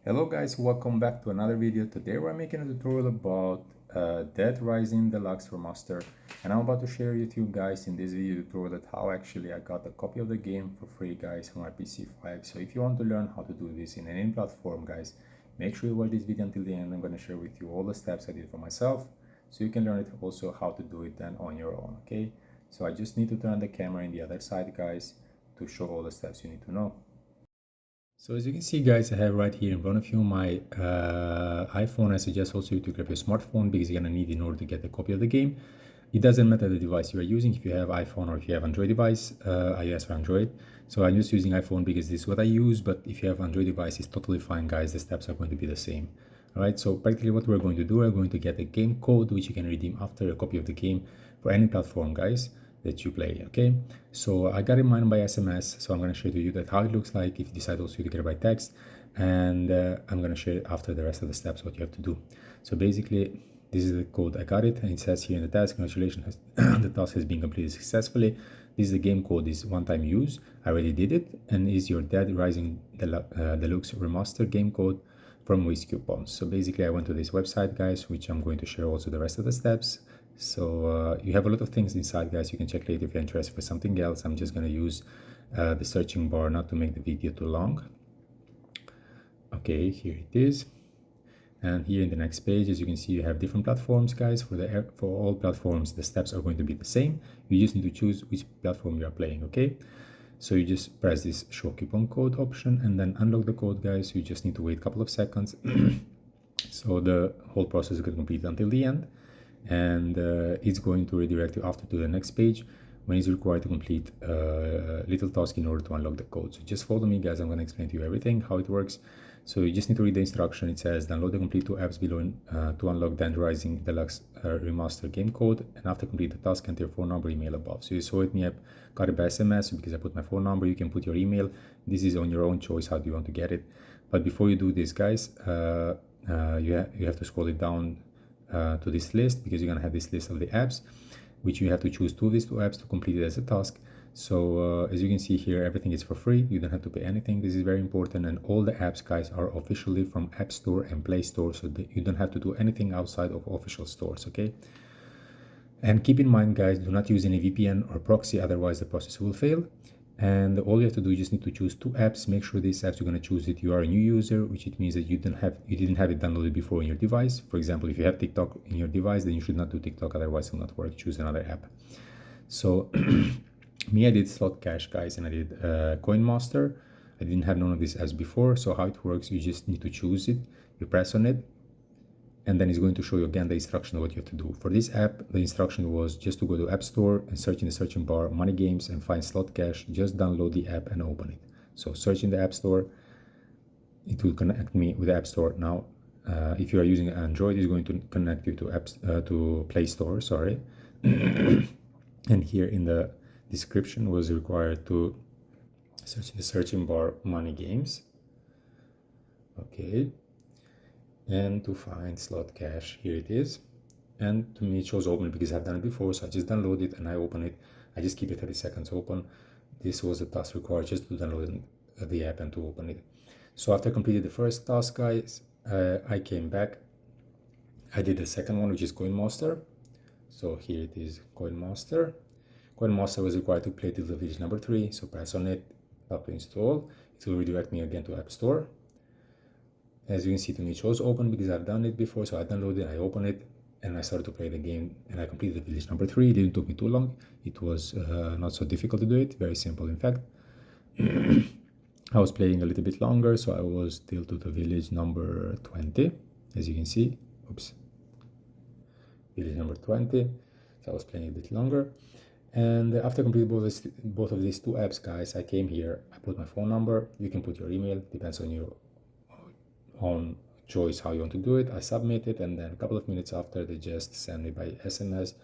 Hello guys, welcome back to another video. Today we're making a tutorial about Dead Rising Deluxe Remaster, and I'm about to share with you guys in this video tutorial that how actually I got a copy of the game for free guys for my PC5. So if you want to learn how to do this in any platform guys, make sure you watch this video until the end. I'm going to share with you all the steps I did for myself so you can learn it also how to do it then on your own. Okay, so I just need to turn the camera in the other side guys to show all the steps you need to know. So as you can see guys, I have right here in front of you my iPhone. I suggest also you to grab your smartphone because you're gonna need it in order to get a copy of the game. It doesn't matter the device you are using, if you have iPhone or if you have Android device, iOS or Android. So I'm just using iPhone because this is what I use, but if you have Android device, it's totally fine guys, the steps are going to be the same. Alright, so practically what we're going to do, we're going to get a game code which you can redeem after a copy of the game for any platform guys that you play. Okay, so I got in mine by SMS, so I'm going to share to you that how it looks like if you decide also to get it by text, and I'm going to share after the rest of the steps what you have to do. So basically this is the code. I got it and it says here in the task, congratulations, the task has been completed successfully. This is the game code, is one-time use. I already did it, and is your Dead Rising Deluxe Remaster game code from Wish Coupons. So basically I went to this website guys, which I'm going to share also the rest of the steps. So you have a lot of things inside guys, you can check later if you're interested for something else. I'm just going to use the searching bar not to make the video too long. Okay, here it is. And here in the next page, as you can see, you have different platforms guys. For all platforms the steps are going to be the same. You just need to choose which platform you are playing. Okay, so you just press this show coupon code option and then unlock the code guys. You just need to wait a couple of seconds so the whole process is going to complete until the end, and it's going to redirect you after to the next page when it's required to complete a little task in order to unlock the code. So just follow me guys, I'm going to explain to you everything how it works. So you just need to read the instruction. It says download the complete 2 apps below to unlock Dead Rising Deluxe Remaster game code, and after complete the task enter your phone number, email above. So you saw it me, I got it by SMS because I put my phone number. You can put your email. This is on your own choice how do you want to get it. But before you do this guys, you have to scroll it down to this list, because you're going to have this list of the apps which you have to choose 2 of these 2 apps to complete it as a task. So as you can see here, everything is for free. You don't have to pay anything. This is very important, and all the apps guys are officially from App Store and Play Store, so you don't have to do anything outside of official stores. Okay, and keep in mind guys, do not use any VPN or proxy, otherwise the process will fail. And all you have to do, you just need to choose 2 apps. Make sure these apps you're going to choose it, you are a new user, which it means that you didn't have it downloaded before in your device. For example, if you have TikTok in your device, then you should not do TikTok, otherwise it will not work. Choose another app. So me, I did Slot Cash guys, and I did Coin Master. I didn't have none of these apps before. So how it works, you just need to choose it, you press on it, and then it's going to show you again the instruction of what you have to do. For this app, the instruction was just to go to App Store and search in the searching bar Money Games and find Slot Cash. Just download the app and open it. So search in the App Store, it will connect me with the App Store. Now if you are using Android, it's going to connect you to Play Store, sorry. And here in the description was required to search in the searching bar Money Games. Okay, and to find Slot Cash, here it is. And to me it shows open because I've done it before, so I just download it and I open it. I just keep it 30 seconds open. This was the task required, just to download the app and to open it. So after I completed the first task guys, I came back. I did the second one, which is Coin Master. So here it is, Coin Master. Coin Master was required to play till the village number 3, so press on it, tap to install. It will redirect me again to App Store. As you can see, to me it shows open because I've done it before, so I downloaded, I opened it, and I started to play the game, and I completed the village number 3. It didn't take me too long. It was not so difficult to do it, very simple in fact. I was playing a little bit longer, so I was still to the village number 20, as you can see. Oops, village number 20. So I was playing a bit longer, and after completing both of these 2 apps guys, I came here, I put my phone number. You can put your email, depends on your own choice how you want to do it. I submit it, and then a couple of minutes after, they just send me by SMS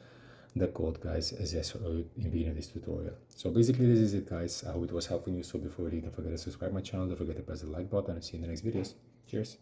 the code guys, as I showed in the beginning of this tutorial. So basically this is it guys. I hope it was helpful you. So before you leave, don't forget to subscribe my channel, don't forget to press the like button, and see you in the next videos. Cheers.